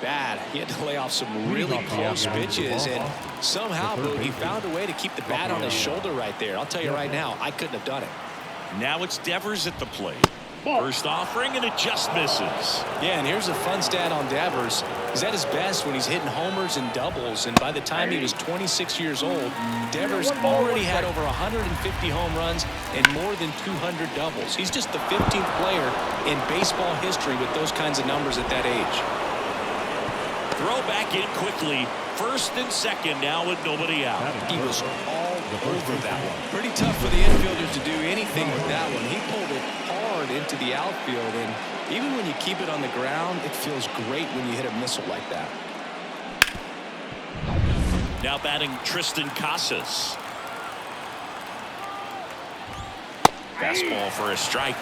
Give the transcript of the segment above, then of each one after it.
bad. He had to lay off some really close pitches, and somehow he found a way to keep the bat on his shoulder right there. I'll tell you right now, I couldn't have done it. Now it's Devers at the plate. First offering, and it just misses. Yeah, and here's a fun stat on Devers. He's at his best when he's hitting homers and doubles, and by the time he was 26 years old, Devers already had over 150 home runs and more than 200 doubles. He's just the 15th player in baseball history with those kinds of numbers at that age. Throw back in quickly. First and second now with nobody out. He was all over that one. Pretty tough for the infielders to do anything with that one. He pulled it hard into the outfield, and even when you keep it on the ground, it feels great when you hit a missile like that. Now batting Tristan Casas. Fastball for a strike.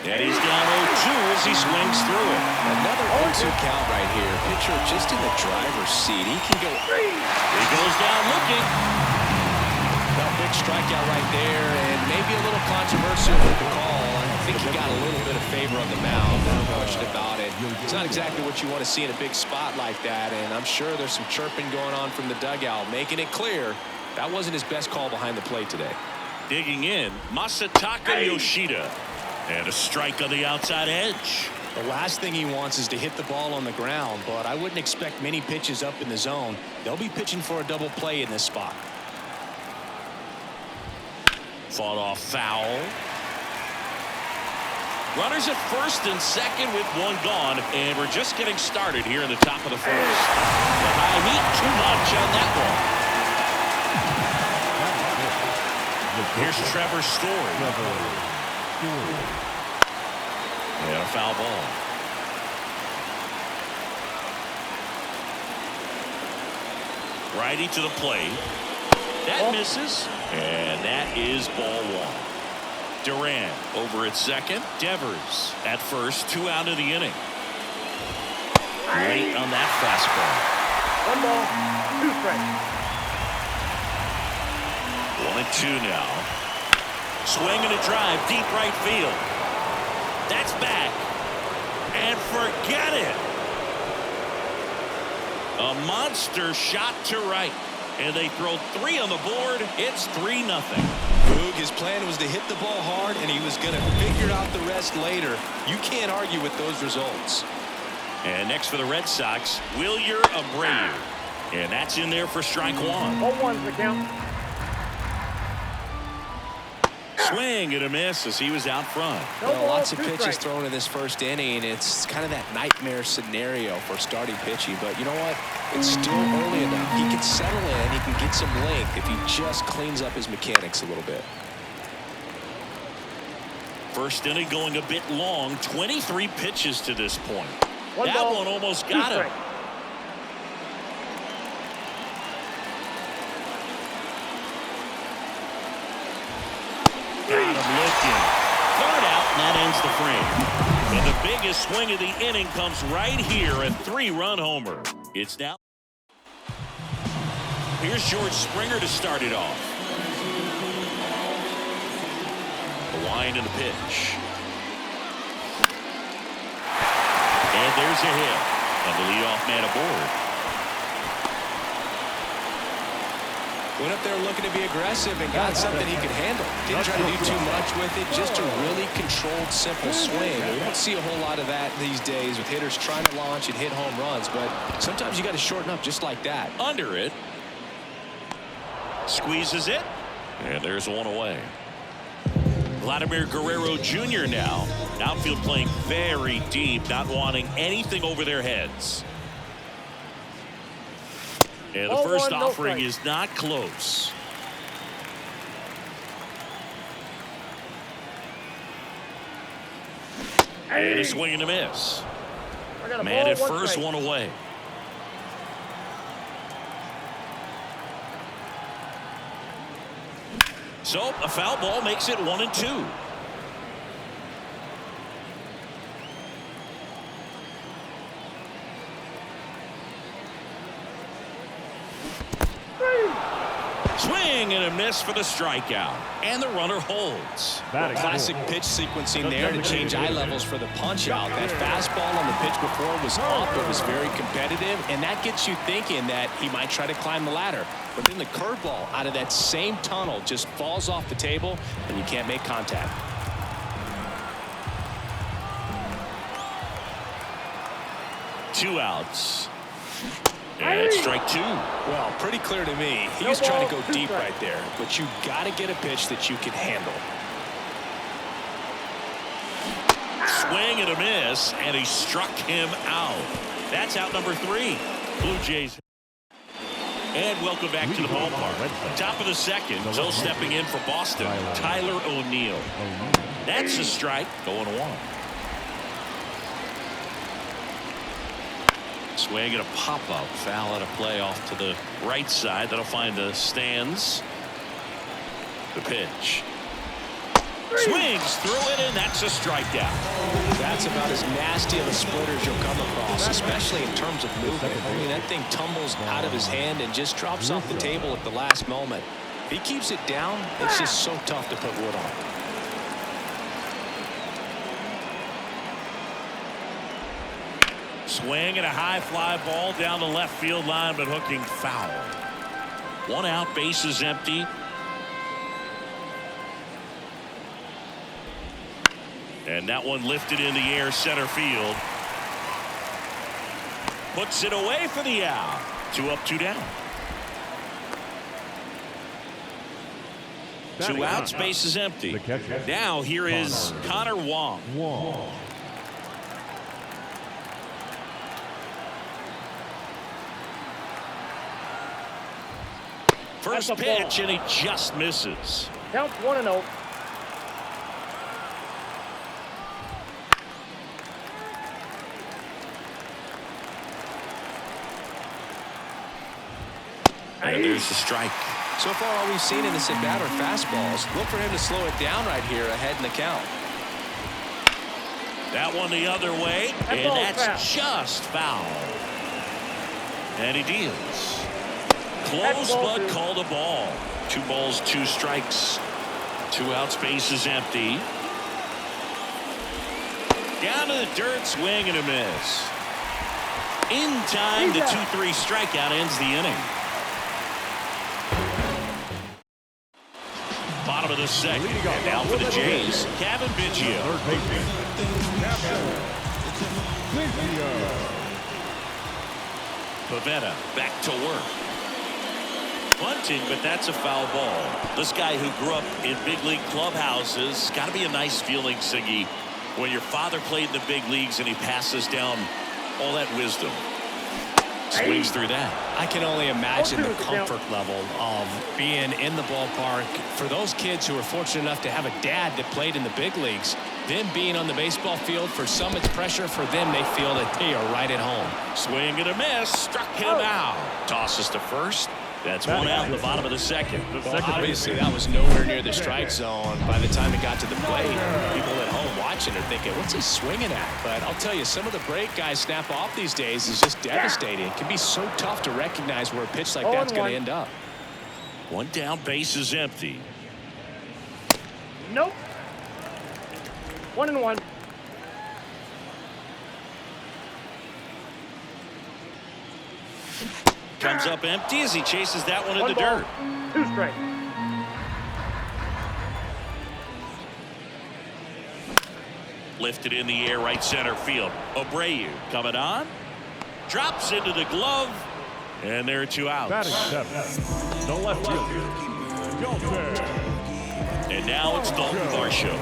And he's down 0-2 as he swings through it. Another 0-2 count right here. Pitcher just in the driver's seat. He can go. He goes down looking. Well, big strikeout right there, and maybe a little controversial with the call. I think he got a little bit of favor on the mound. No question about it. It's not exactly what you want to see in a big spot like that, and I'm sure there's some chirping going on from the dugout, making it clear that wasn't his best call behind the plate today. Digging in, Masataka Yoshida. And a strike on the outside edge. The last thing he wants is to hit the ball on the ground, but I wouldn't expect many pitches up in the zone. They'll be pitching for a double play in this spot. Fought off foul. Runners at first and second with one gone, and we're just getting started here in the top of the first. The high heat, too much on that one. Here's Trevor Story. And a foul ball. Righty to the plate. That misses. And that is ball one. Duran over at second. Devers at first. 2 out of the inning. Late on that fastball. 1 ball, 2 strikes. 1-2 now. Swing and a drive, deep right field. That's back. And forget it. A monster shot to right. And they throw 3 on the board. It's 3-0. Boog, his plan was to hit the ball hard, and he was going to figure out the rest later. You can't argue with those results. And next for the Red Sox, Wilyer Abreu. And that's in there for strike 1. 0-1's the count. Swing and a miss as he was out front. Well, lots of pitches thrown in this first inning. It's kind of that nightmare scenario for starting pitching. But you know what? It's still early enough. He can settle in. He can get some length if he just cleans up his mechanics a little bit. First inning going a bit long. 23 pitches to this point. That one almost got him. Got him looking. 3rd out, and that ends the frame. And the biggest swing of the inning comes right here, a 3-run homer. It's now. Here's George Springer to start it off. The wind and the pitch. And there's a hit. And the leadoff man aboard. Went up there looking to be aggressive and got something he could handle. Didn't try to do too much with it. Just a really controlled, simple swing. We don't see a whole lot of that these days with hitters trying to launch and hit home runs. But sometimes you got to shorten up just like that. Under it. Squeezes it. And there's one away. Vladimir Guerrero Jr. now. Outfield playing very deep, not wanting anything over their heads. And the first offering is not close. And a swing and a miss. Man at first, 1 away. So a foul ball makes it 1-2. Swing Swing and a miss for the strikeout. And the runner holds. Classic pitch sequencing there to change eye levels for the punch out. That fastball on the pitch before was up. It was very competitive, and that gets you thinking that he might try to climb the ladder. But then the curveball out of that same tunnel just falls off the table, and you can't make contact. Two outs. And strike two. Well, pretty clear to me. He was trying to go deep right there, but you got to get a pitch that you can handle. Swing and a miss, and he struck him out. That's out number 3. Blue Jays. And welcome back to the ballpark. Top of the second, so stepping in for Boston, Tyler O'Neill. That's a strike, going 1. Swing and a pop-up, foul at a play off to the right side. That'll find the stands. The pitch. Swings through it, and that's a strikeout. That's about as nasty of a splitter as you'll come across, especially in terms of movement. I mean, that thing tumbles out of his hand and just drops off the table at the last moment. If he keeps it down, it's just so tough to put wood on. Swing and a high fly ball down the left field line, but hooking foul. 1 out, bases empty. And that one lifted in the air, center field. Puts it away for the out. 2 up, 2 down. 2 outs, bases empty. Now here is Connor Wong. First pitch, and he just misses. Counts 1-0. And there's the strike. So far, all we've seen in this at-bat are fastballs. Look for him to slow it down right here ahead in the count. That one the other way, and that's just foul. And he deals. Close, but called a ball. 2 balls, 2 strikes. 2 outs, bases empty. Down to the dirt, swing and a miss. In time, the 2-3 strikeout ends the inning. Bottom of the second, and now for the Jays, Kevin Biggio. Pivetta back to work. Bunting, but that's a foul ball. This guy who grew up in big league clubhouses, got to be a nice feeling, Siggy, when your father played in the big leagues and he passes down all that wisdom. Swings through that. I can only imagine the comfort level of being in the ballpark for those kids who are fortunate enough to have a dad that played in the big leagues. Them being on the baseball field, for some it's pressure. For them, they feel that they are right at home. Swing and a miss. Struck him out. Tosses to first. That's 1 out in the bottom of the second. Well, obviously, that was nowhere near the strike zone by the time it got to the plate. People at home watching are thinking, what's he swinging at? But I'll tell you, some of the break guys snap off these days is just devastating. It can be so tough to recognize where a pitch like that's going to end up. 1 down, base is empty. Nope. 1-1. Comes up empty as he chases that one in the ball, dirt. 2 strikes. Lifted in the air, right center field. Abreu coming on. Drops into the glove. And there are 2 outs. Batting 7. The left fielder, Dalton. And now it's Dalton Varsho.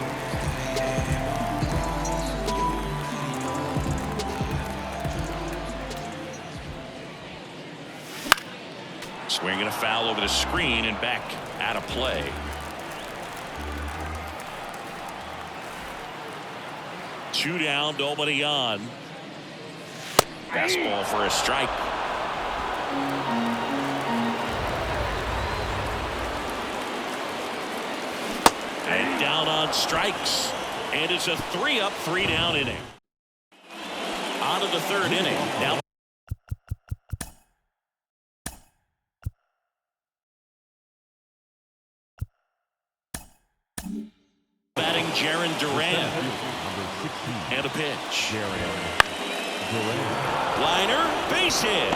Swinging a foul over the screen and back out of play. Two down, nobody on. Fastball for a strike. And down on strikes. And it's a 3-up, 3-down inning. On to the 3rd inning. Now batting Jarren Duran. Number 16. And a pitch. Duran. Liner, base hit.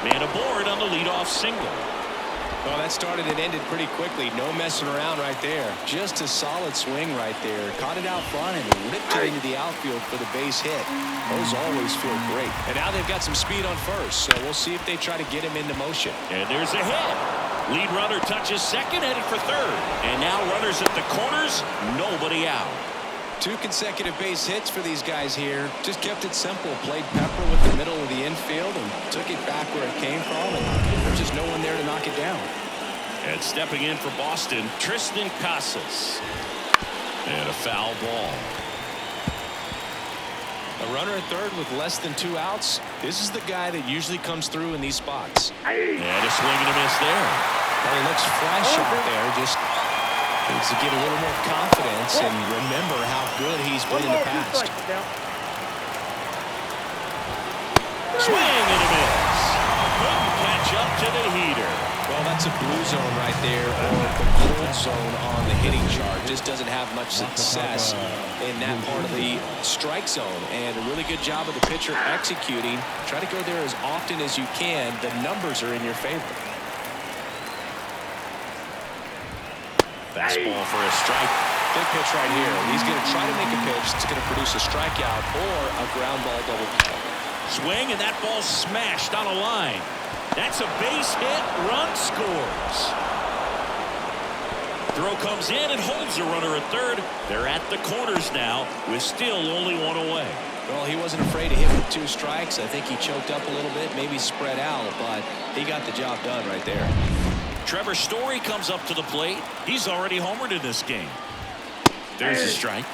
Man aboard on the leadoff single. Well, that started and ended pretty quickly. No messing around right there. Just a solid swing right there. Caught it out front and ripped it into the outfield for the base hit. Those always feel great. And now they've got some speed on first, so we'll see if they try to get him into motion. And there's a hit. Lead runner touches second, headed for third. And now runners at the corners, nobody out. 2 consecutive base hits for these guys here. Just kept it simple. Played pepper with the middle of the infield and took it back where it came from. And there's just no one there to knock it down. And stepping in for Boston, Triston Casas. And a foul ball. A runner at third with less than 2 outs. This is the guy that usually comes through in these spots. And a swing and a miss there. Well, he looks fresh out there. Just needs to get a little more confidence and remember how good he's been in the past. Swing and a miss. Couldn't catch up to the heater. Well, that's a blue zone right there, or the cold zone on the hitting chart. Just doesn't have much success in that part of the strike zone. And a really good job of the pitcher executing. Try to go there as often as you can. The numbers are in your favor. Fastball for a strike. Big pitch right here. He's going to try to make a pitch that's going to produce a strikeout or a ground ball double play. Swing, and that ball smashed on a line. That's a base hit. Run scores. Throw comes in and holds the runner at third. They're at the corners now with still only 1 away. Well, he wasn't afraid to hit with 2 strikes. I think he choked up a little bit, maybe spread out, but he got the job done right there. Trevor Story comes up to the plate. He's already homered in this game. There's a strike.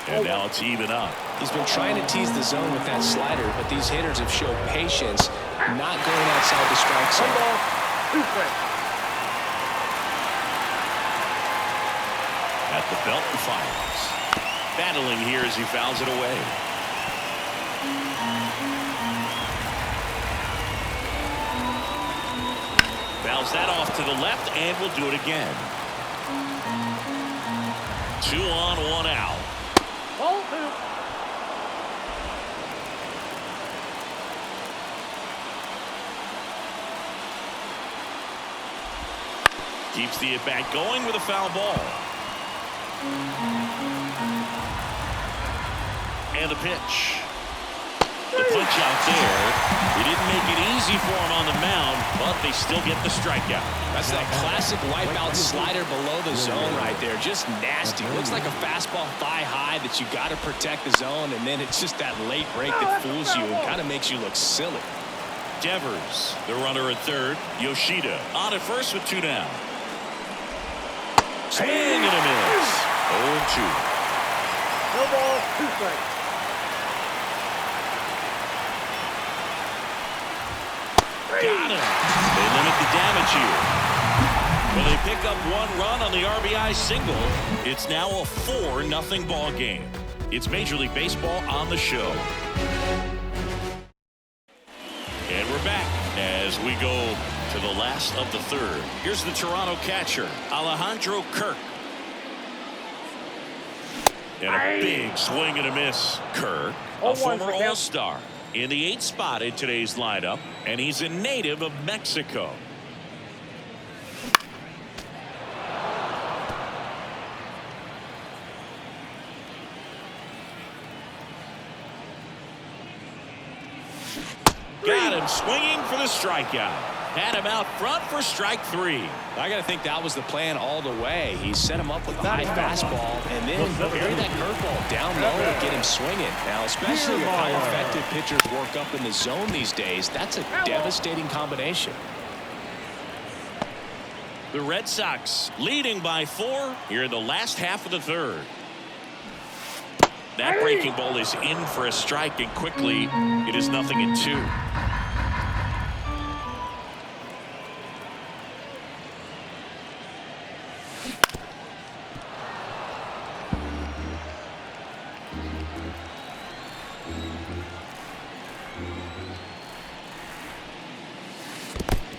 And now it's even up. He's been trying to tease the zone with that slider, but these hitters have showed patience, not going outside the strike zone. 1 ball, 2 strikes. At the belt and fires. Battling here as he fouls it away. Fouls that off to the left, and will do it again. 2 on, 1 out. Ball 2. Keeps the at-bat going with a foul ball. And the pitch. The punch out there. He didn't make it easy for him on the mound, but they still get the strikeout. That's that classic wipeout slider below the zone right there. Just nasty. Looks like a fastball thigh high that you got to protect the zone, and then it's just that late break that fools you and kind of makes you look silly. Devers, the runner at third. Yoshida on at first with 2 down. Swing and a miss. 0-2. No ball, 2 strikes. Got him. They limit the damage here. When they pick up 1 run on the RBI single, it's now a 4-0 ball game. It's Major League Baseball on the show. And we're back as we go to the last of the third. Here's the Toronto catcher, Alejandro Kirk. And a big swing and a miss. Kirk, a former All-Star, in the 8th spot in today's lineup, and he's a native of Mexico. Got him swinging for the strikeout. Had him out front for strike 3. I got to think that was the plan all the way. He set him up with a high fastball and then buried that curveball down low to get him swinging. Now, especially with how effective pitchers work up in the zone these days, that's a devastating combination. The Red Sox leading by 4 here in the last half of the third. That breaking ball is in for a strike, and quickly it is 0-2.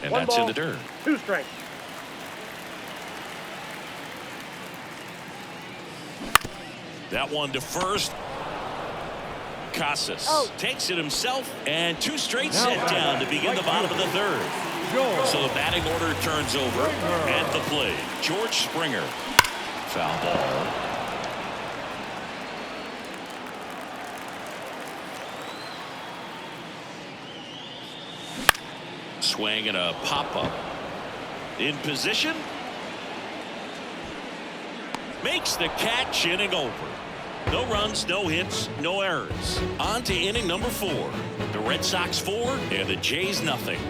And that's in the dirt. 2 strikes. That one to first. Casas takes it himself, and 2 straight set down to begin the bottom of the third. So the batting order turns over at the plate. George Springer. Foul ball. Swing and a pop-up. In position. Makes the catch, inning over. No runs, no hits, no errors. On to inning number 4. The Red Sox 4 and the Jays nothing.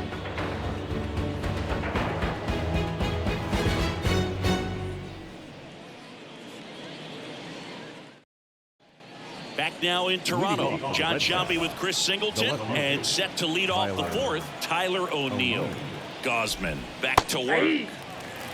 Back now in Toronto. John Sciambi with Chris Singleton, and set to lead off the 4th, Tyler O'Neill. Gosman back to work.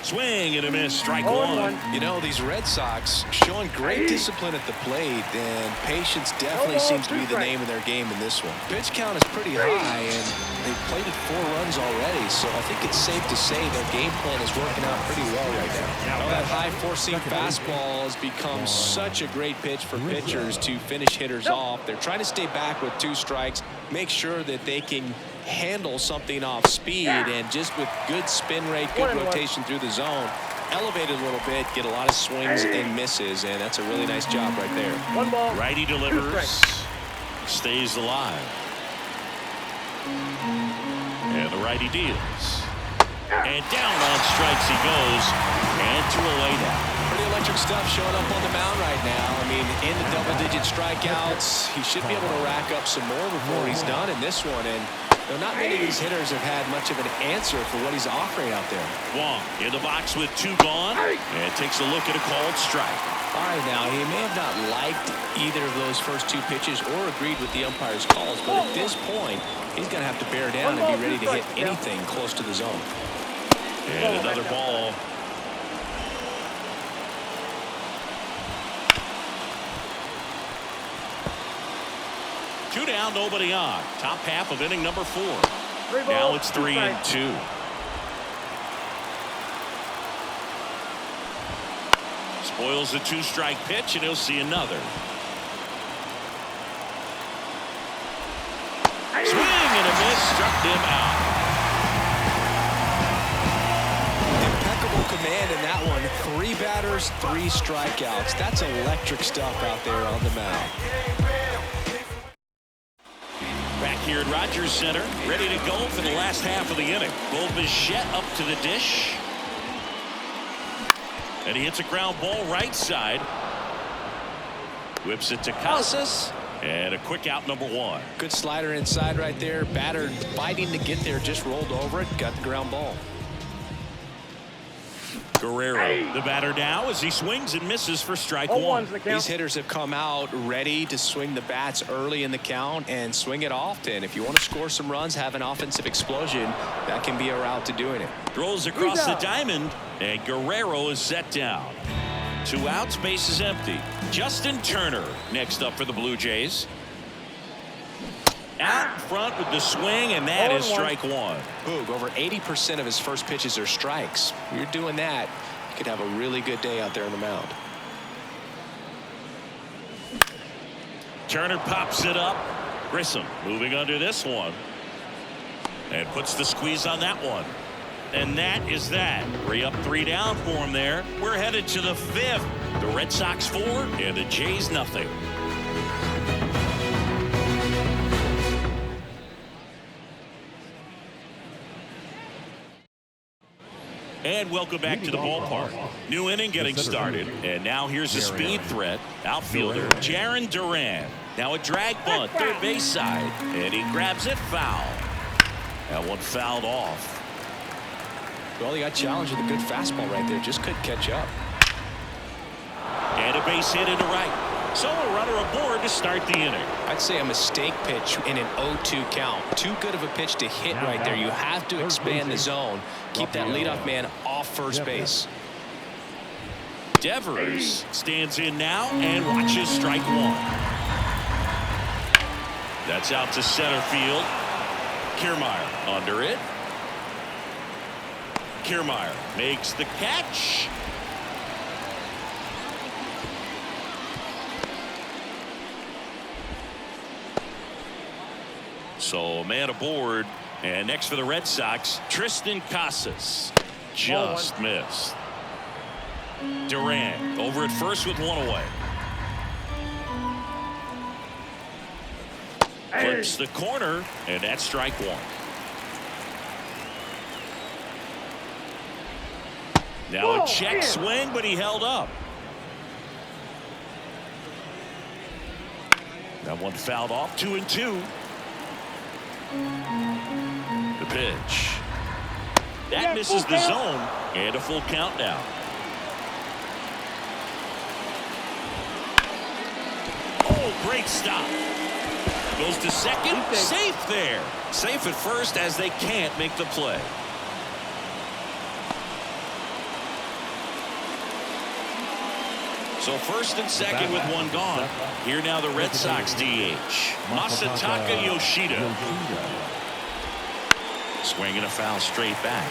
Swing and a miss, strike 1. You know, these Red Sox showing great discipline at the plate, and patience definitely seems to be the name of their game in this one. Pitch count is pretty high, and they've plated 4 runs already, so I think it's safe to say their game plan is working out pretty well right now. That high four-seam fastball has become such a great pitch for pitchers to finish hitters off. They're trying to stay back with 2 strikes, make sure that they can handle something off speed, and just with good spin rate, good rotation through the zone, elevate it a little bit, get a lot of swings and misses, and that's a really nice job right there. 1 ball. Righty delivers, stays alive, and the righty deals, and down on strikes he goes, and 2 away now. Pretty electric stuff showing up on the mound right now. I mean, in the double-digit strikeouts, he should be able to rack up some more before he's done in this one, and not many of these hitters have had much of an answer for what he's offering out there. Wong in the box with 2 gone, and takes a look at a called strike. All right, now, he may have not liked either of those first 2 pitches or agreed with the umpire's calls, but at this point, he's going to have to bear down and be ready to hit anything close to the zone. And another ball. Two down, nobody on. Top half of inning number 4. Now it's 3-2. Spoils the 2-strike pitch, and he'll see another. Swing and a miss, struck him out. Impeccable command in that one. 3 batters, 3 strikeouts. That's electric stuff out there on the mound. Back here at Rogers Center, ready to go for the last half of the inning. Bo Bichette up to the dish. And he hits a ground ball right side. Whips it to Casas. And a quick out, number 1. Good slider inside right there. Batter fighting to get there, just rolled over it, got the ground ball. Guerrero, the batter now as he swings and misses for strike 1. These hitters have come out ready to swing the bats early in the count and swing it often. If you want to score some runs, have an offensive explosion, that can be a route to doing it. Throws across the diamond, and Guerrero is set down. 2 outs, base is empty. Justin Turner next up for the Blue Jays. Out in front with the swing, and that is strike 1. Boog, over 80% of his first pitches are strikes. If you're doing that, you could have a really good day out there on the mound. Turner pops it up. Grissom moving under this one. And puts the squeeze on that one. And that is that. 3 up, 3 down for him there. We're headed to the 5th. The Red Sox 4 and the Jays nothing. And welcome back to the ballpark. New inning getting started. And now here's a speed threat. Outfielder Jarren Duran. Now a drag bunt, third base side. And he grabs it foul. That one fouled off. Well, he got challenged with a good fastball right there. Just couldn't catch up. And a base hit into right. So a runner aboard to start the inning. I'd say a mistake pitch in an 0-2 count. Too good of a pitch to hit right there. You have to expand the zone. Keep that leadoff man off first base. Devers stands in now and watches strike 1. That's out to center field. Kiermaier under it. Kiermaier makes the catch. So a man aboard, and next for the Red Sox, Triston Casas. Just missed. Duran over at first with one away. Flips the corner, and that's strike one. Now a check swing, but he held up. That one fouled off, 2-2. The pitch. That misses the zone, and a full count now. Oh, great stop. Goes to second, safe there. Safe at first as they can't make the play. So first and second with one gone. Here now the Red Sox DH. Masataka Yoshida. Swinging a foul straight back.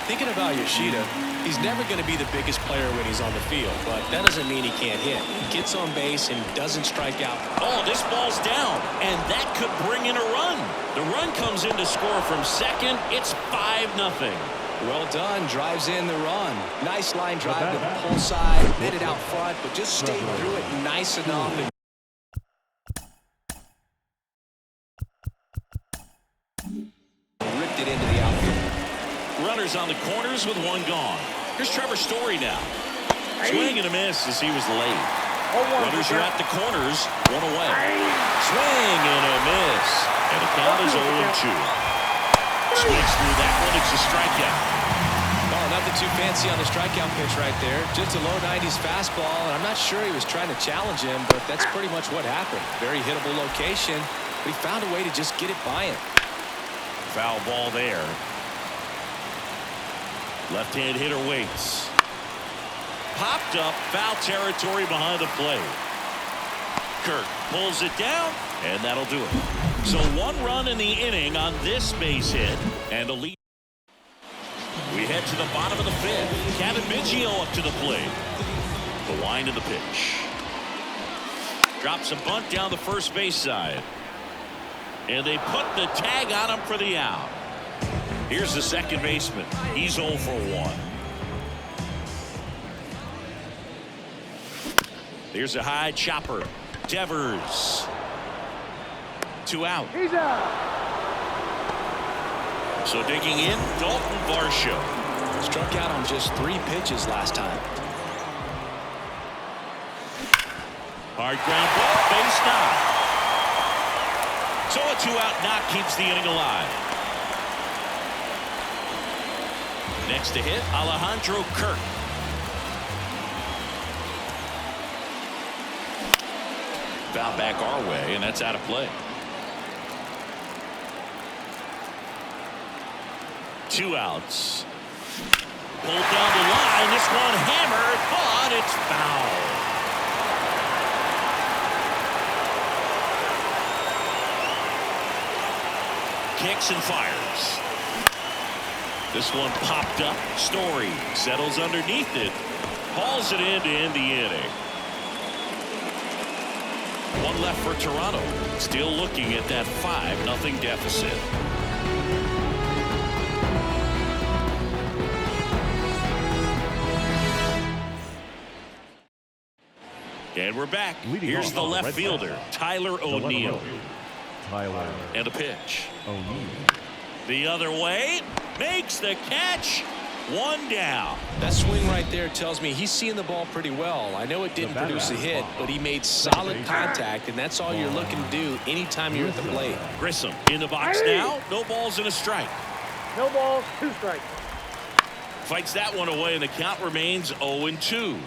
Thinking about Yoshida, he's never going to be the biggest player when he's on the field, but that doesn't mean he can't hit. He gets on base and doesn't strike out. Oh, this ball's down, and that could bring in a run. The run comes in to score from second. It's 5-0. Well done. Drives in the run. Nice line drive to the pull side. Hit it out front, but just stayed through it nice enough. And ripped it into the outfield. Runners on the corners with one gone. Here's Trevor Story now. Swing and a miss as he was late. Runners are at the corners, one away. Swing and a miss. And the count is 0-2. Swings through that one. It's a strikeout. Oh, nothing too fancy on the strikeout pitch right there. Just a low 90s fastball, and I'm not sure he was trying to challenge him, but that's pretty much what happened. Very hittable location, but he found a way to just get it by him. Foul ball there. Left-hand hitter waits. Popped up, foul territory behind the plate. Kirk pulls it down, and that'll do it. So one run in the inning on this base hit, and a lead. We head to the bottom of the fifth. Kevin Biggio up to the plate. The wind of the pitch. Drops a bunt down the first base side. And they put the tag on him for the out. Here's the second baseman. He's 0 for 1. Here's a high chopper. Devers. 2 out. He's out. So digging in, Dalton Varsho. Struck out on just 3 pitches last time. Hard ground ball, base knock. So a 2-out knock keeps the inning alive. Next to hit, Alejandro Kirk. Foul back our way, and that's out of play. 2 outs. Pulled down the line. This one hammered, but it's foul. Kicks and fires. This one popped up. Story settles underneath it. Hauls it in to end the inning. 1 left for Toronto. Still looking at that 5-0 deficit. And we're back. Here's the left fielder, Tyler O'Neill. And a pitch. The other way. Makes the catch. 1 down. That swing right there tells me he's seeing the ball pretty well. I know it didn't produce a hit, but he made solid contact, and that's all you're looking to do anytime you're at the plate. Grissom in the box now. No balls and a strike. No balls, 2 strikes. Fights that one away, and the count remains 0-2.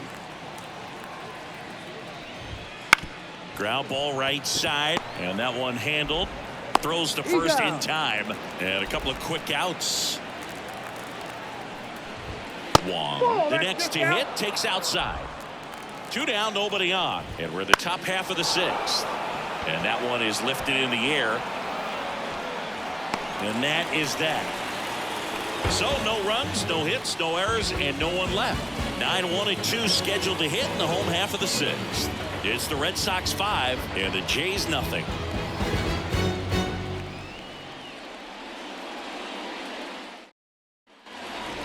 Ground ball right side, and that one handled. Throws to first in time, and a couple of quick outs. Wong, the next to hit, takes outside. 2 down, nobody on, and we're in the top half of the 6th. And that one is lifted in the air. And that is that. So no runs, no hits, no errors, and no one left. 9-1-2 scheduled to hit in the home half of the sixth. It's the Red Sox 5 and the Jays nothing.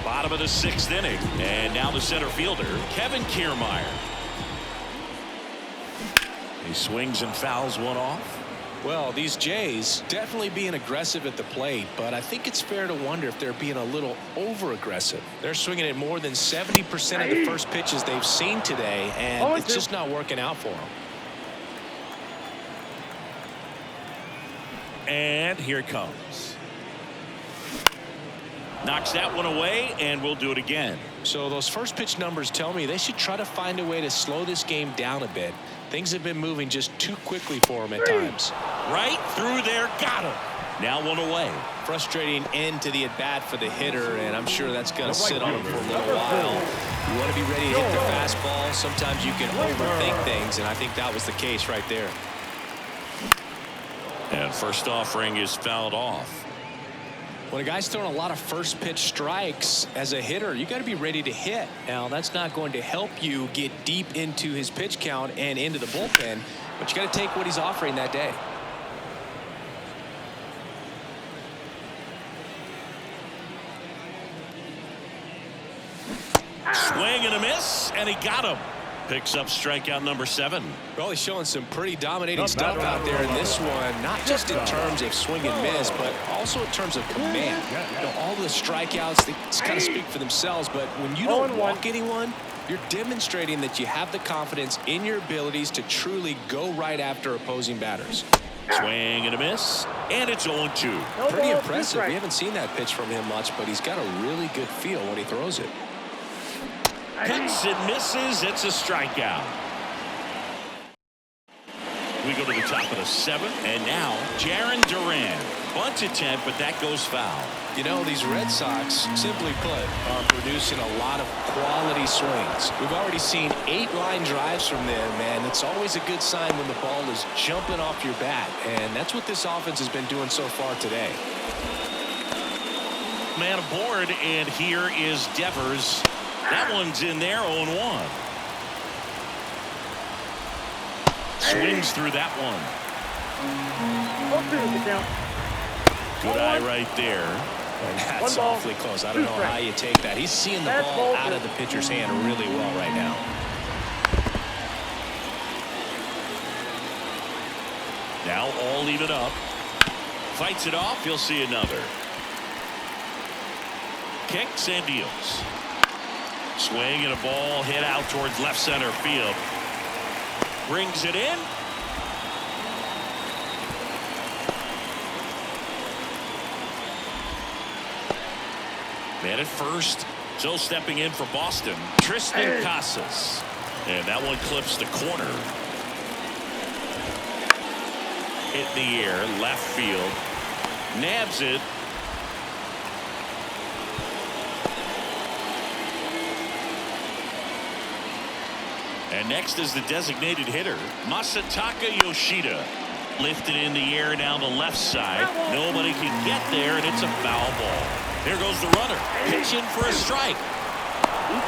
Bottom of the sixth inning, and now the center fielder, Kevin Kiermaier. He swings and fouls one off. Well, these Jays definitely being aggressive at the plate, but I think it's fair to wonder if they're being a little over-aggressive. They're swinging at more than 70% of the first pitches they've seen today, and it's just not working out for them. And here it comes. Knocks that one away, and we'll do it again. So those first pitch numbers tell me they should try to find a way to slow this game down a bit. Things have been moving just too quickly for them at times. Right through there, got him. Now one away. Frustrating end to the at-bat for the hitter, and I'm sure that's going to sit on him for a little while. You want to be ready to hit the fastball. Sometimes you can overthink things, and I think that was the case right there. And first offering is fouled off. When a guy's throwing a lot of first pitch strikes as a hitter, you got to be ready to hit. Now, that's not going to help you get deep into his pitch count and into the bullpen, but you got to take what he's offering that day. Swing and a miss, and he got him. Picks up strikeout number 7. Well, he's showing some pretty dominating stuff out there in this one, not just in terms of swing and miss, but also in terms of command. You know, all the strikeouts, they kind of speak for themselves, but when you don't walk anyone, you're demonstrating that you have the confidence in your abilities to truly go right after opposing batters. Swing and a miss, and it's 0-2. Pretty impressive. We haven't seen that pitch from him much, but he's got a really good feel when he throws it. Hits and misses. It's a strikeout. We go to the top of the 7th, and now Jarren Duran. Bunt attempt, but that goes foul. You know, these Red Sox, simply put, are producing a lot of quality swings. We've already seen 8 line drives from them, and it's always a good sign when the ball is jumping off your bat, and that's what this offense has been doing so far today. Man aboard, and here is Devers. That one's in there, 0-1. Swings through that one. Good eye right there. And that's awfully close. I don't know how you take that. He's seeing the ball out of the pitcher's hand really well right now. Now all even up. Fights it off. He'll see another. Kicks and deals. Swing and a ball hit out towards left center field. Brings it in. Man at first. So stepping in for Boston, Tristan Casas. And that one clips the corner. Hit in the air, left field. Nabs it. And next is the designated hitter, Masataka Yoshida. Lifted in the air down the left side. Nobody can get there, and it's a foul ball. There goes the runner. Pitching for a strike.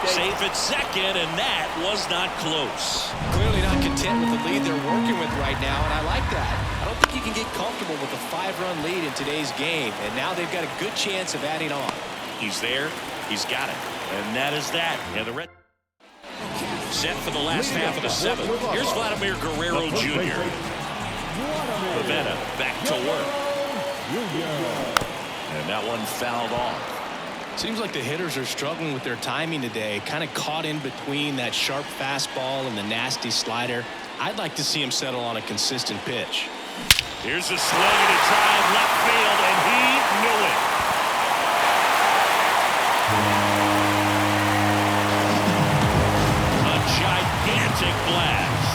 Safe at second, and that was not close. Clearly not content with the lead they're working with right now, and I like that. I don't think you can get comfortable with a 5-run lead in today's game, and now they've got a good chance of adding on. He's there. He's got it. And that is that. And the Red set for the last half of the 7th. Here's Vladimir Guerrero Jr. Pivetta back to work. And that one fouled off. Seems like the hitters are struggling with their timing today, kind of caught in between that sharp fastball and the nasty slider. I'd like to see him settle on a consistent pitch. Here's a swing and a drive left field, and he knew it. A gigantic blast.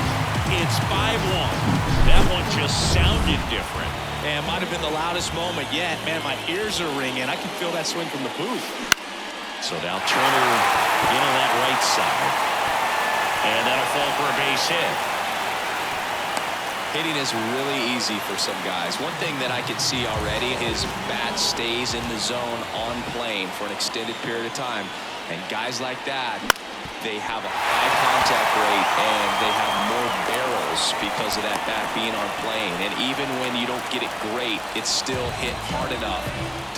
It's 5-1. That one just sounded different. Man, might have been the loudest moment yet. Man, my ears are ringing. I can feel that swing from the booth. So now Turner in on that right side. And that'll fall for a base hit. Hitting is really easy for some guys. One thing that I can see already, his bat stays in the zone on plane for an extended period of time. And guys like that, they have a high contact rate and they have more barrels because of that bat being on plane. And even when you don't get it great, it's still hit hard enough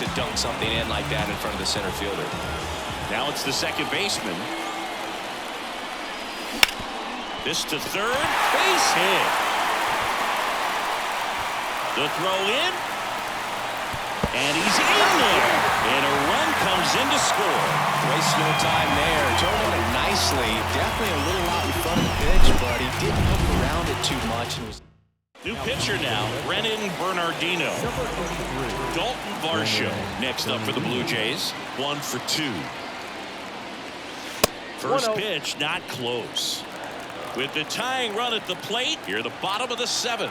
to dunk something in like that in front of the center fielder. Now it's the second baseman. This to third, base hit. The throw in, and he's in there, and a run comes in to score. Waste no time there. Turned it nicely. Definitely a little out in front of the pitch, but he didn't hook around it too much. And was New pitcher now, Brennan Bernardino. Dalton Varsho next up for the Blue Jays. 1 for 2. First pitch not close. With the tying run at the plate, here the bottom of the 7th.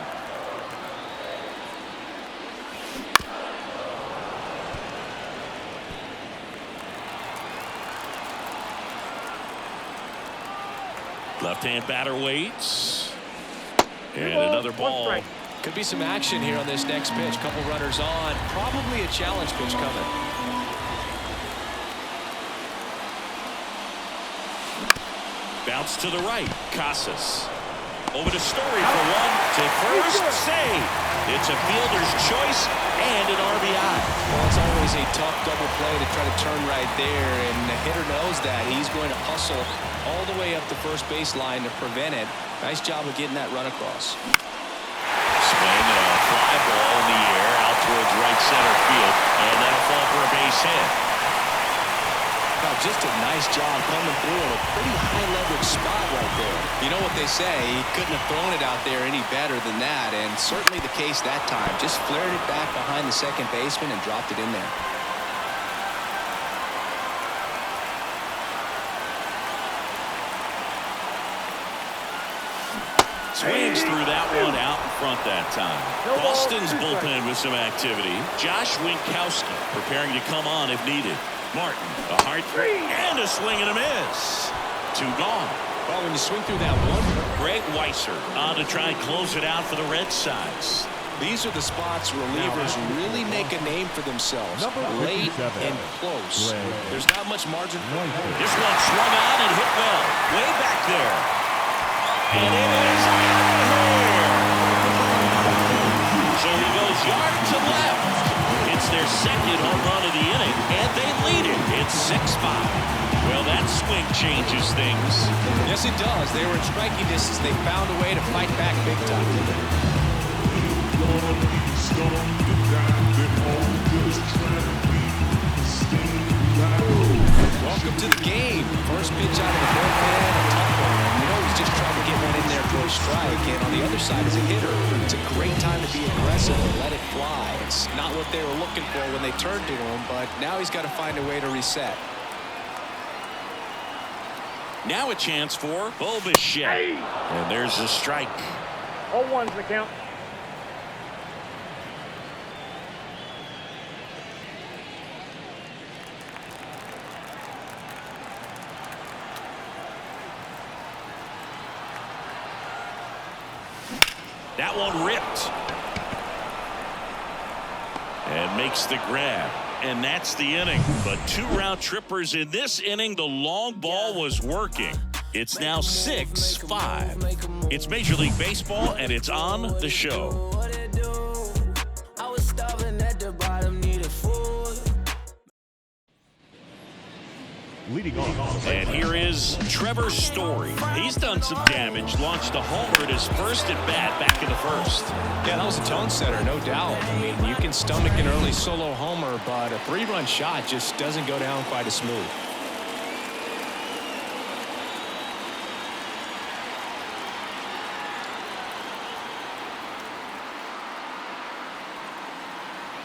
Left-hand batter waits. And another ball. Could be some action here on this next pitch. Couple runners on. Probably a challenge pitch coming. Bounce to the right. Casas. Over to Story for one. To first. Save. It's a fielder's choice and an RBI. Well, it's always a tough double play to try to turn right there. And the hitter knows that. He's going to hustle all the way up the first baseline to prevent it. Nice job of getting that run across. Swing and a fly ball in the air out towards right center field. And that'll fall for a base hit. Now, just a nice job coming through in a pretty high leverage spot right there. You know what they say, he couldn't have thrown it out there any better than that, and certainly the case that time. Just flared it back behind the second baseman and dropped it in there. Swings through that one out in front that time. Boston's bullpen with some activity. Josh Winkowski preparing to come on if needed. Martin, a hard three, and a swing and a miss. 2 gone. Well, when you swing through that one, Greg Weisser on to try and close it out for the Red Sox. these are the spots relievers really make a name for themselves. Late and close. There's not much margin. This one swung on and hit well. Way back there. And it is out of here. So he goes yard to left. It's their second home run of the inning, and they lead it. It's 6-5. Well, that swing changes things. Yes, it does. They were in striking distance. They found a way to fight back big time. Welcome to the game. First pitch out of the bullpen, a tough one. You know he's just trying to get one in there for a strike. And on the other side, as a hitter, it's a great time to be aggressive and let it fly. It's not what they were looking for when they turned to him, but now he's got to find a way to reset. Now a chance for Bo Bichette. And there's a strike. 0-1's the count. That one ripped. And makes the grab. And that's the inning. But 2 round trippers in this inning. The long ball was working. It's now 6-5. It's Major League Baseball, and it's on the show. Leading off. And here is Trevor Story. He's done some damage. Launched a homer at his first at bat back in the first. Yeah, that was a tone setter, no doubt. I mean, you can stomach an early solo homer, but a 3-run shot just doesn't go down quite as smooth.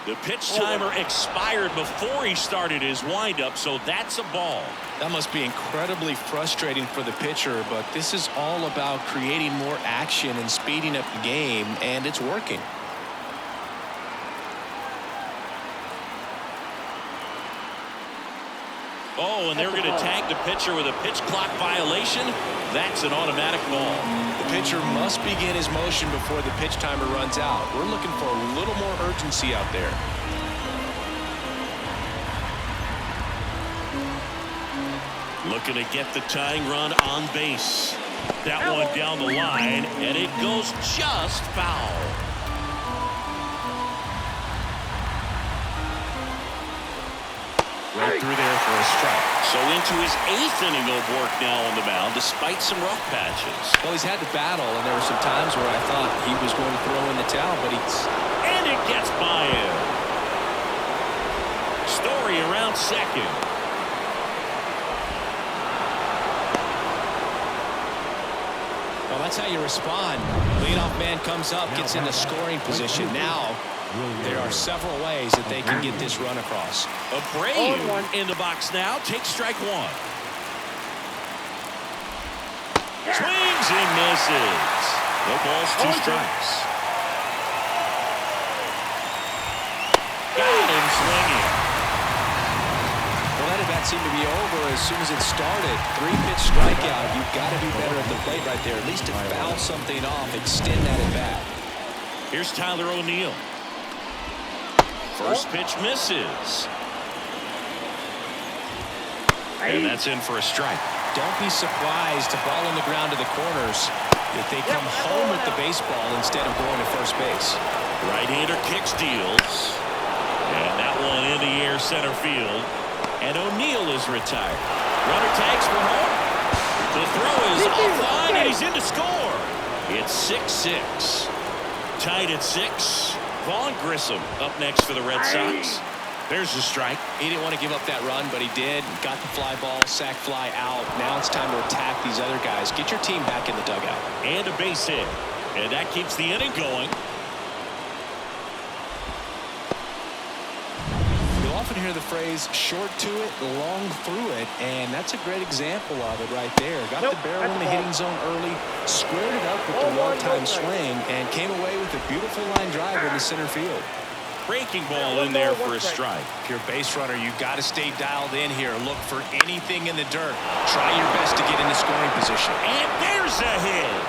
The pitch timer expired before he started his windup, so that's a ball. That must be incredibly frustrating for the pitcher, but this is all about creating more action and speeding up the game, and it's working. Oh, and they're going to tag the pitcher with a pitch clock violation. That's an automatic ball. The pitcher must begin his motion before the pitch timer runs out. We're looking for a little more urgency out there. Looking to get the tying run on base. That one down the line, and it goes just foul. Right through there for a strike. So into his 8th inning of work now on the mound, despite some rough patches. Well, he's had to battle, and there were some times where I thought he was going to throw in the towel, but And it gets by him. Story around second. Well, that's how you respond. Leadoff man comes up, gets into scoring position. Now, there are several ways that they can get this run across. Abreu in the box now. Takes strike one. Swings and misses. No balls, 2 strikes. Got him swinging. Well, that at-bat seemed to be over as soon as it started. 3-pitch strikeout. You've got to do better at the plate right there. At least to foul something off, extend that at-bat. Here's Tyler O'Neill. First pitch misses. And that's in for a strike. Don't be surprised to ball on the ground to the corners if they come home with the baseball instead of going to first base. Right-hander kicks, deals. And that one in the air center field. And O'Neill is retired. Runner tags for home. The throw is offline, and he's in to score. It's 6-6. Tied at 6. Vaughn Grissom up next for the Red Sox. There's the strike. He didn't want to give up that run, but he did. Got the fly ball, sac fly out. Now it's time to attack these other guys. Get your team back in the dugout. And a base hit. And that keeps the inning going. You'll often hear the phrase, short to it, long through it, and that's a great example of it right there. Got the barrel in the hitting zone early, squared it up with the well-timed swing, and came away with a beautiful line drive in the center field. Breaking ball in there for a strike. If you're a base runner, you've got to stay dialed in here. Look for anything in the dirt. Try your best to get into scoring position. And there's a hit.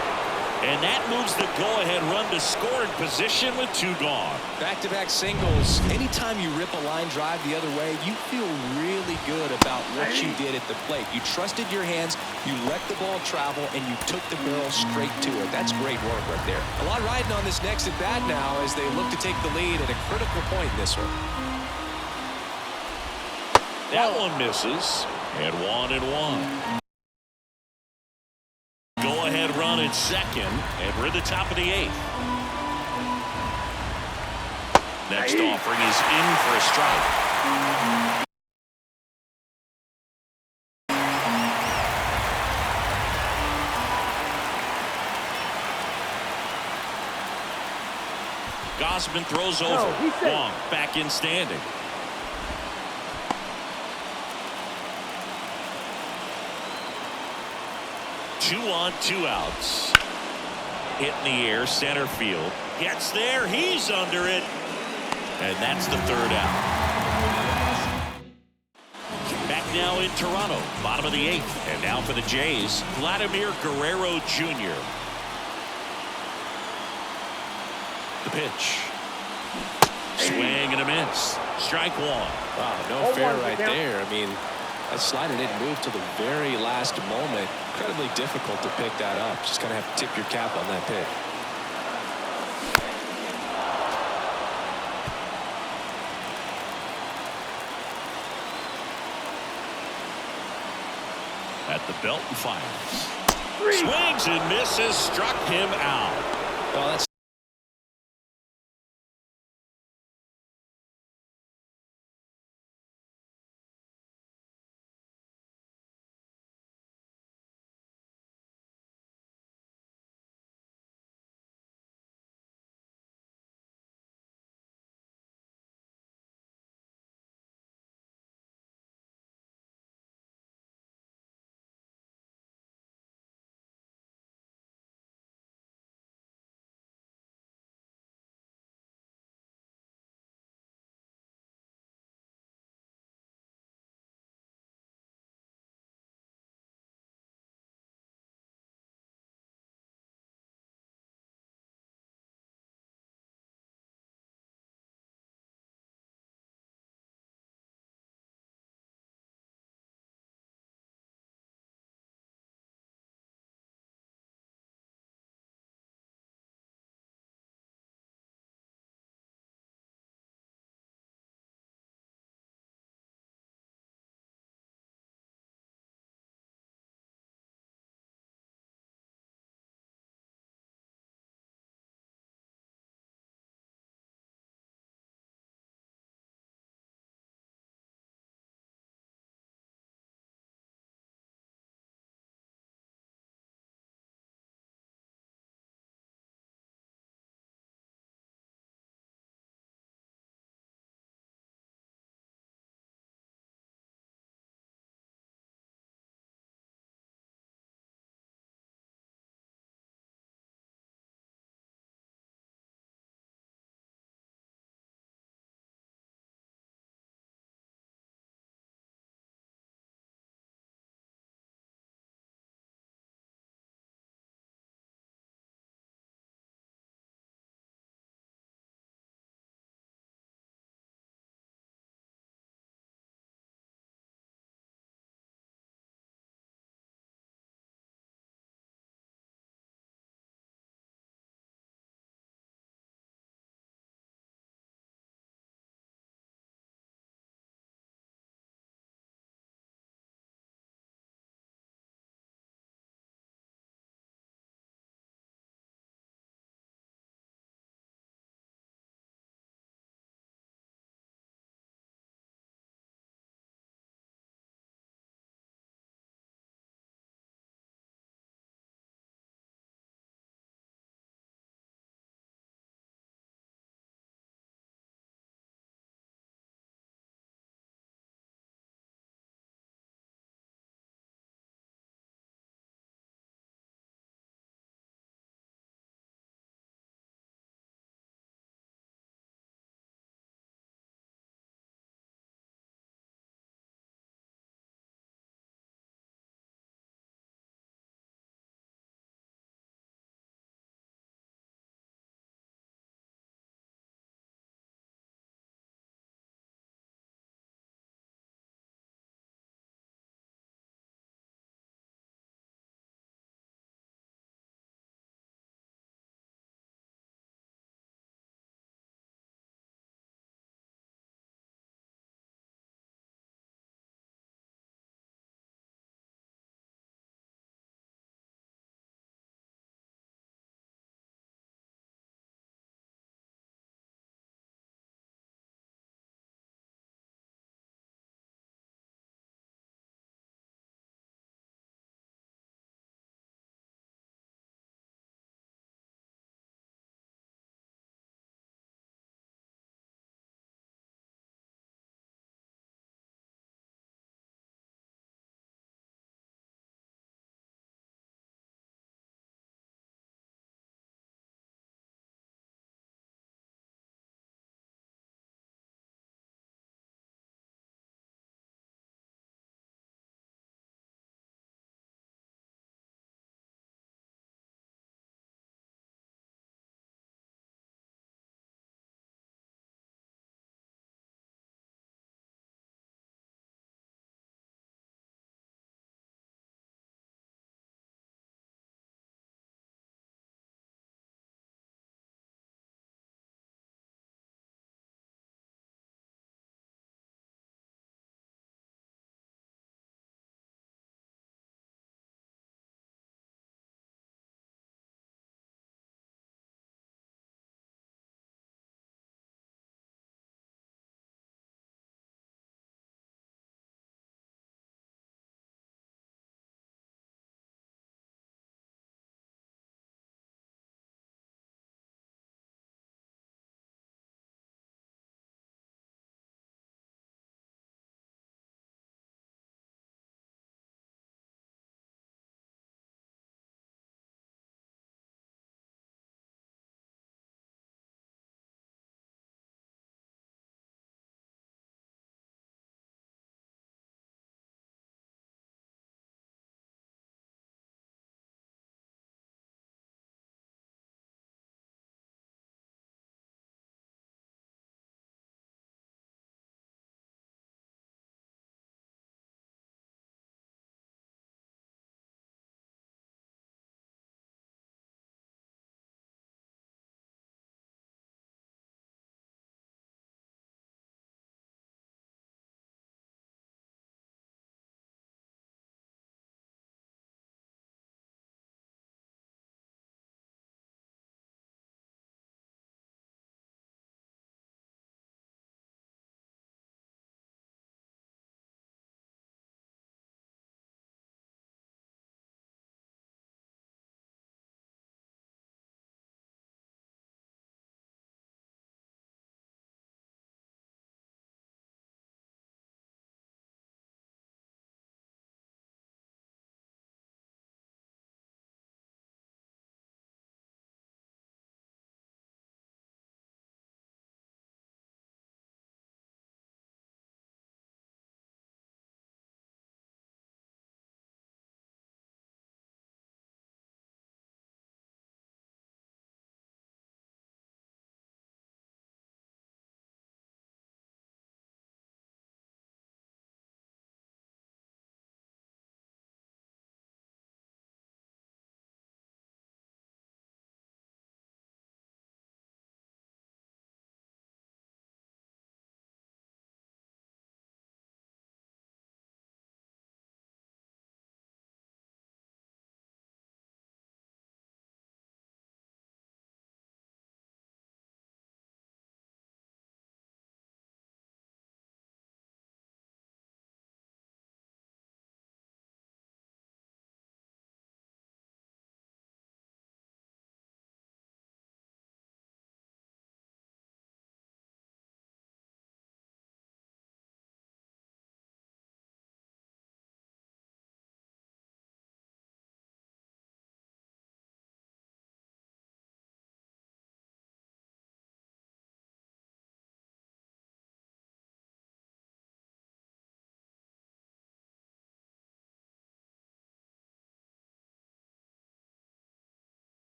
And that moves the go-ahead run to scoring position with 2 gone. Back-to-back singles. Anytime you rip a line drive the other way, you feel really good about what you did at the plate. You trusted your hands, you let the ball travel, and you took the barrel straight to it. That's great work right there. A lot riding on this next at-bat now as they look to take the lead at a critical point in this one. That one misses. And 1-1. Go-ahead run at second, and we're at the top of the 8th. Next offering is in for a strike. Gausman throws over. Wong back in standing. Two on, 2 outs. Hit in the air, center field. Gets there, he's under it. And that's the 3rd out. Back now in Toronto, bottom of the 8th. And now for the Jays, Vladimir Guerrero Jr. The pitch. Swing and a miss. Strike 1. Wow, no fair right there. I mean, that slider didn't move till the very last moment. Incredibly difficult to pick that up. Just kind of have to tip your cap on that pick. At the belt and fires. Swings and misses. Struck him out. Well, that's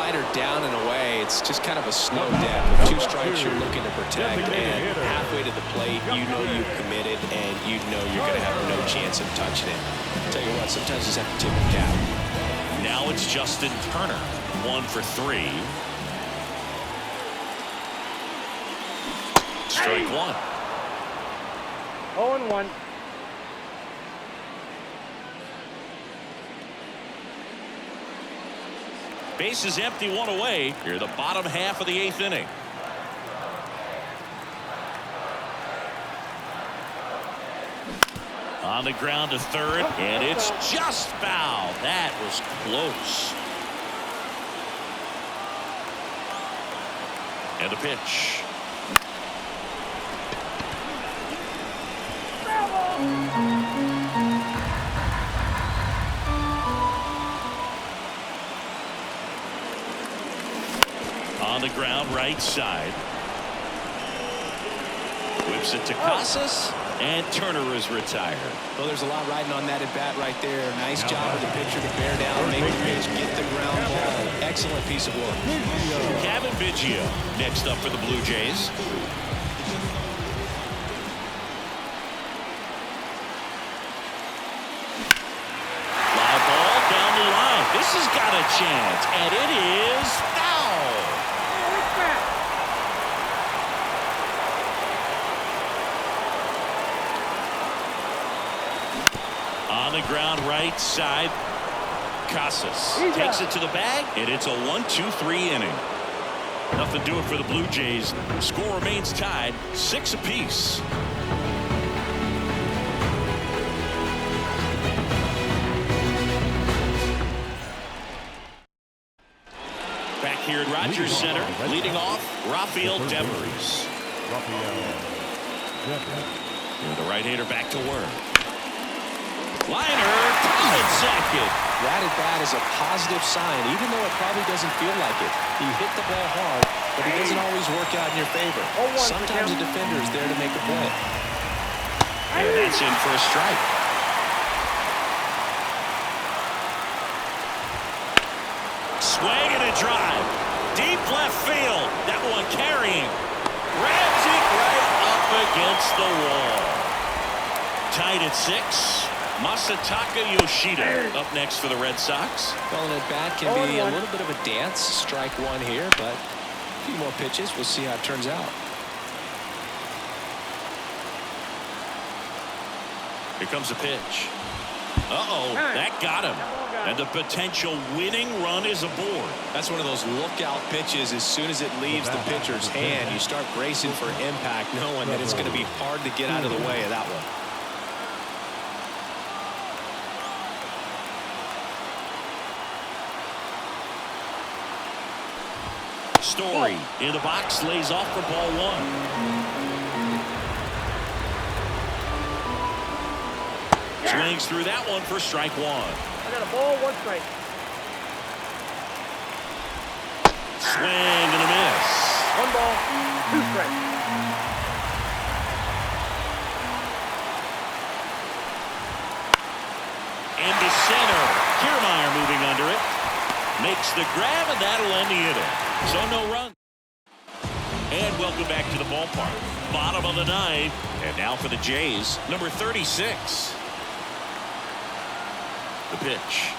slider down and away. It's just kind of a slow death. With 2 strikes, you're looking to protect, and halfway to the plate, you know you've committed, and you know you're going to have no chance of touching it. I'll tell you what, sometimes you just have to tip the cap. Now it's Justin Turner, 1 for 3. Strike 1. 0-1. Base is empty, 1 away. Here, the bottom half of the 8th inning. On the ground to third, and it's just foul. That was close. And the pitch. On the ground, right side. Whips it to Casas, and Turner is retired. Well, there's a lot riding on that at bat right there. Nice job of the pitcher to bear down, make the pitch, get the ground ball. Excellent piece of work. Cavan Biggio next up for the Blue Jays. Fly ball down the line. This has got a chance, and it is foul. On the ground, right side. Casas takes it to the bag, and it's a 1-2-3 inning. Nothing doing for the Blue Jays. Score remains tied, 6 apiece. Back here at Rogers Center, leading off, Rafael Devers. And the right-hander back to work. Liner, tied second. That at bat is a positive sign, even though it probably doesn't feel like it. He hit the ball hard, but it doesn't always work out in your favor. Sometimes a defender is there to make a play. And that's in for a strike. Swing and a drive. Deep left field. That one carrying. Grabs it right up against the wall. Tied at 6. Masataka Yoshida up next for the Red Sox. Well, an at bat can be a little bit of a dance. Strike 1 here, but a few more pitches. We'll see how it turns out. Here comes a pitch. Uh-oh, that got him. And the potential winning run is aboard. That's one of those lookout pitches. As soon as it leaves the pitcher's hand, you start bracing for impact, knowing that it's going to be hard to get out of the way of that one. Story in the box, lays off for ball 1. Swings through that one for strike 1. I got a ball, 1 strike. Swing and a miss. 1 ball, 2 strikes. Into center. Kiermaier moving under it. Makes the grab, and that'll end the inning. So no run. And welcome back to the ballpark. Bottom of the 9th. And now for the Jays, number 36. The pitch.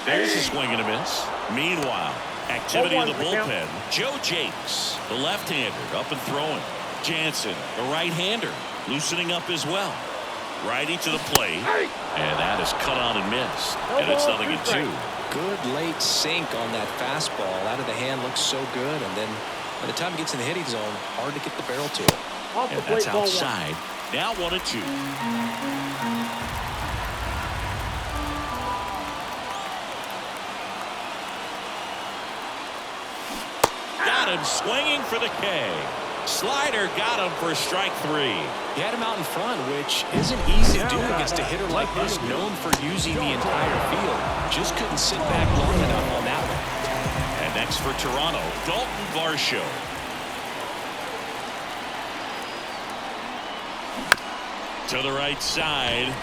There's a swing and a miss. Meanwhile, activity in the bullpen. Joe Jakes, the left-hander, up and throwing. Jansen, the right-hander, loosening up as well. Righty to the plate. And that is cut on and missed. And it's 0-2. Good late sink on that fastball. Out of the hand, looks so good, and then by the time it gets in the hitting zone, hard to get the barrel to it. And that's outside. Now 1-2. Got him swinging for the K. Slider got him for strike 3. He had him out in front, which isn't easy to do against a hitter like this, known for using the entire field. Just couldn't sit back long enough on that one. And next for Toronto, Dalton Varsho. To the right side.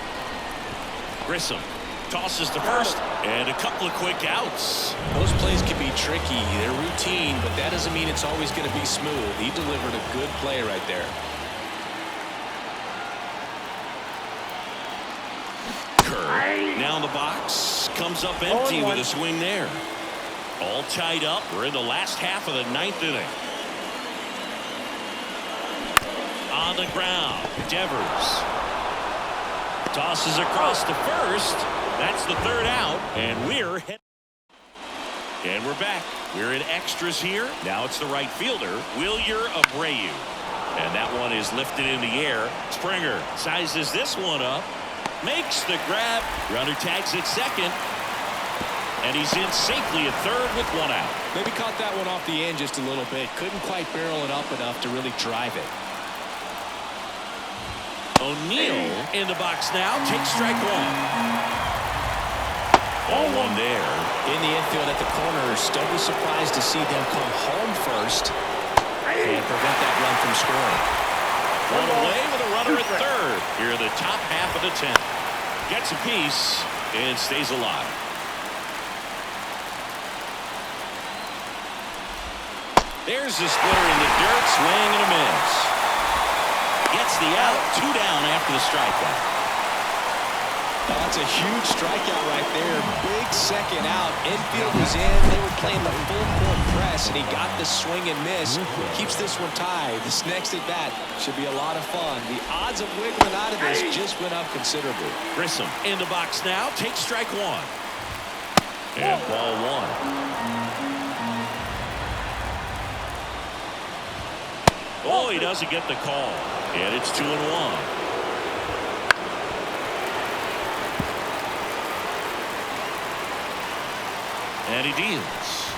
Grissom Tosses to first, and a couple of quick outs. Those plays can be tricky. They're routine, but that doesn't mean it's always going to be smooth. He delivered a good play right there. Kerr now in the box. Comes up empty with a swing there. All tied up. We're in the last half of the 9th inning. On the ground, Devers tosses across to first. That's the 3rd out, and we're back. We're in extras here. Now it's the right fielder, Wilyer Abreu, and that one is lifted in the air. Springer sizes this one up, makes the grab. Runner tags at second, and he's in safely at 3rd with 1 out. Maybe caught that one off the end just a little bit. Couldn't quite barrel it up enough to really drive it. O'Neill in the box now. Takes strike 1. Ball 1 there. In the infield at the corner. Still was surprised to see them come home first and prevent that run from scoring. Run away with a runner at 3rd. Here in the top half of the 10th. Gets a piece and stays alive. There's the splitter in the dirt. Swing and a miss. Gets the out. 2 down after the strikeout. That's a huge strikeout right there. Big second out. Infield was in. They were playing the full court press, and he got the swing and miss. Keeps this one tied. This next at bat should be a lot of fun. The odds of wiggling out of this just went up considerably. Grissom in the box now. Takes strike 1. And ball 1. Oh, he doesn't get the call. And it's 2-1. And he deals.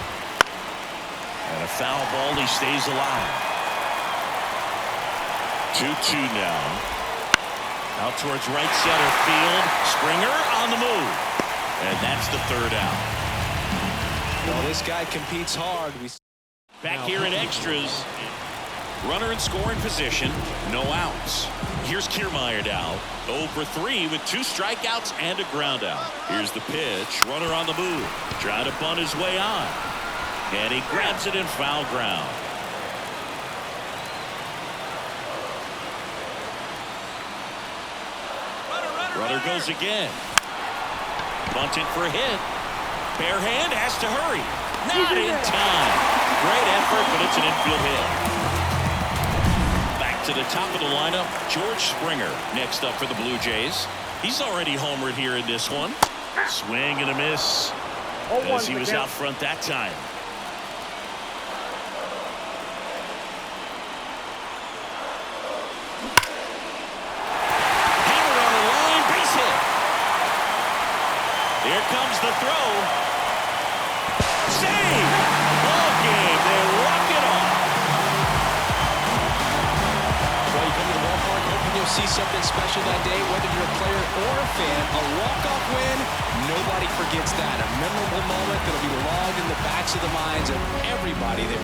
And a foul ball. He stays alive. 2-2 now. Out towards right center field. Springer on the move. And that's the 3rd out. Well, this guy competes hard. Back here in extras. Runner in scoring position. No outs. Here's Kiermaier now. 0 for 3 with 2 strikeouts and a ground out. Here's the pitch. Runner on the move. Trying to bunt his way on. And he grabs it in foul ground. Runner goes again. Bunting for a hit. Bare hand has to hurry. Not in time. Great effort, but it's an infield hit. To the top of the lineup, George Springer next up for the Blue Jays. He's already homered here in this one. Swing and a miss as he was out front that time. Hammer on the line, base hit. Here comes the throw. Save! Ball game. They walk it off. See something special that day, whether you're a player or a fan. A walk-off win, nobody forgets that. A memorable moment that'll be logged in the backs of the minds of everybody that